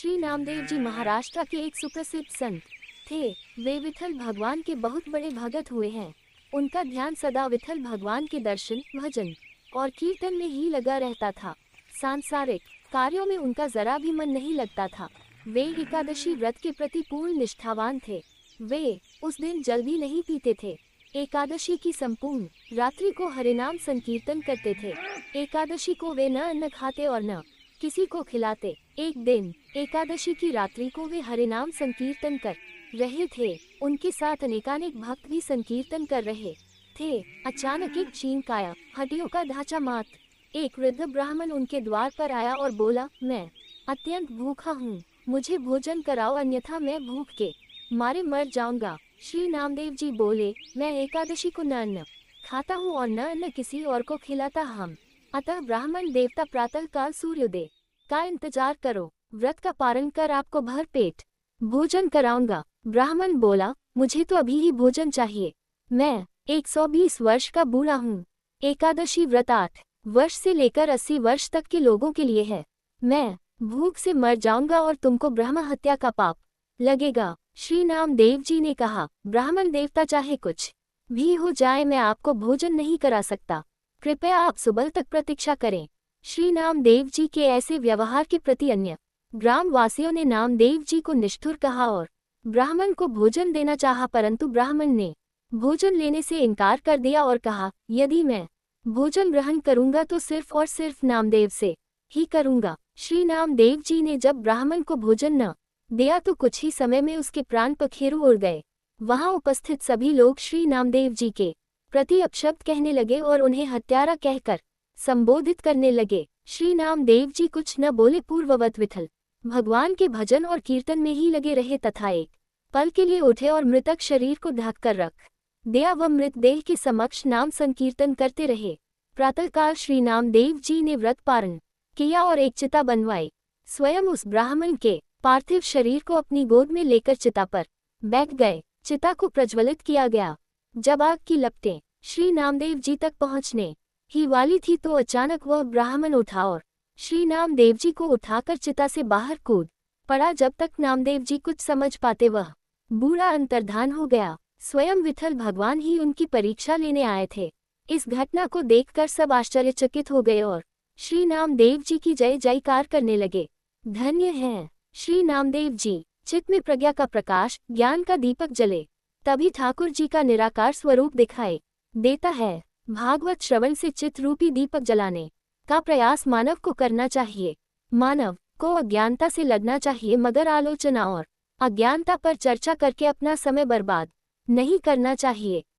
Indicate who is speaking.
Speaker 1: श्री नामदेव जी महाराष्ट्र के एक सुप्रसिद्ध संत थे। वे विठल भगवान के बहुत बड़े भगत हुए हैं। उनका ध्यान सदा विठल भगवान के दर्शन, भजन और कीर्तन में ही लगा रहता था। सांसारिक कार्यों में उनका जरा भी मन नहीं लगता था। वे एकादशी व्रत के प्रति पूर्ण निष्ठावान थे। वे उस दिन जल भी नहीं पीते थे। एकादशी की संपूर्ण रात्रि को हरिनाम संकीर्तन करते थे। एकादशी को वे न अन्न खाते और न किसी को खिलाते। एक दिन एकादशी की रात्रि को वे हरिनाम संकीर्तन कर रहे थे। उनके साथ अनेकानेक भक्त भी संकीर्तन कर रहे थे। अचानक एक क्षीणकाय, हड्डियों का ढांचा मात्र एक वृद्ध ब्राह्मण उनके द्वार पर आया और बोला, मैं अत्यंत भूखा हूँ, मुझे भोजन कराओ, अन्यथा मैं भूख के मारे मर जाऊंगा। श्री नामदेव जी बोले, मैं एकादशी को न अन्न खाता हूँ और न अन्न किसी और को खिलाता हम। अतः ब्राह्मण देवता प्रातः काल सूर्योदय का इंतजार करो, व्रत का पारण कर आपको भर पेट भोजन कराऊंगा। ब्राह्मण बोला, मुझे तो अभी ही भोजन चाहिए, मैं 120 वर्ष का बूढ़ा हूँ। एकादशी व्रत 8 वर्ष से लेकर 80 वर्ष तक के लोगों के लिए है। मैं भूख से मर जाऊंगा और तुमको ब्रह्म हत्या का पाप लगेगा। श्री नामदेव जी ने कहा, ब्राह्मण देवता चाहे कुछ भी हो जाए, मैं आपको भोजन नहीं करा सकता, कृपया आप सुबह तक प्रतीक्षा करें। श्री नामदेव जी के ऐसे व्यवहार के प्रति अन्य ग्रामवासियों ने नामदेव जी को निष्ठुर कहा और ब्राह्मण को भोजन देना चाहा, परंतु ब्राह्मण ने भोजन लेने से इनकार कर दिया और कहा, यदि मैं भोजन ग्रहण करूंगा तो सिर्फ और सिर्फ नामदेव से ही करूंगा। श्री नामदेव जी ने जब ब्राह्मण को भोजन न दिया तो कुछ ही समय में उसके प्राण पखेरु उड़ गए। वहां उपस्थित सभी लोग श्री नामदेव जी के प्रति अपशब्द कहने लगे और उन्हें हत्यारा कहकर संबोधित करने लगे। श्री नामदेव जी कुछ न बोले, पूर्ववत विठल भगवान के भजन और कीर्तन में ही लगे रहे तथा एक पल के लिए उठे और मृतक शरीर को ढक कर रख दिया व मृतदेह के समक्ष नाम संकीर्तन करते रहे। प्रातःकाल श्री नामदेव जी ने व्रत पारण किया और एक चिता बनवाई। स्वयं उस ब्राह्मण के पार्थिव शरीर को अपनी गोद में लेकर चिता पर बैठ गए। चिता को प्रज्वलित किया गया। जब आग की लपटें श्री नामदेव जी तक पहुंचने ही वाली थी तो अचानक वह ब्राह्मण उठा और श्री नामदेव जी को उठाकर चिता से बाहर कूद पड़ा। जब तक नामदेव जी कुछ समझ पाते वह बूढ़ा अंतर्धान हो गया। स्वयं विठल भगवान ही उनकी परीक्षा लेने आए थे। इस घटना को देखकर सब आश्चर्यचकित हो गए और श्री नामदेव जी की जय जयकार करने लगे। धन्य हैं श्री नामदेव जी। चित्त में प्रज्ञा का प्रकाश, ज्ञान का दीपक जले, तभी ठाकुर जी का निराकार स्वरूप दिखाई देता है। भागवत श्रवण से चित्त रूपी दीपक जलाने का प्रयास मानव को करना चाहिए। मानव को अज्ञानता से लगना चाहिए, मगर आलोचना और अज्ञानता पर चर्चा करके अपना समय बर्बाद नहीं करना चाहिए।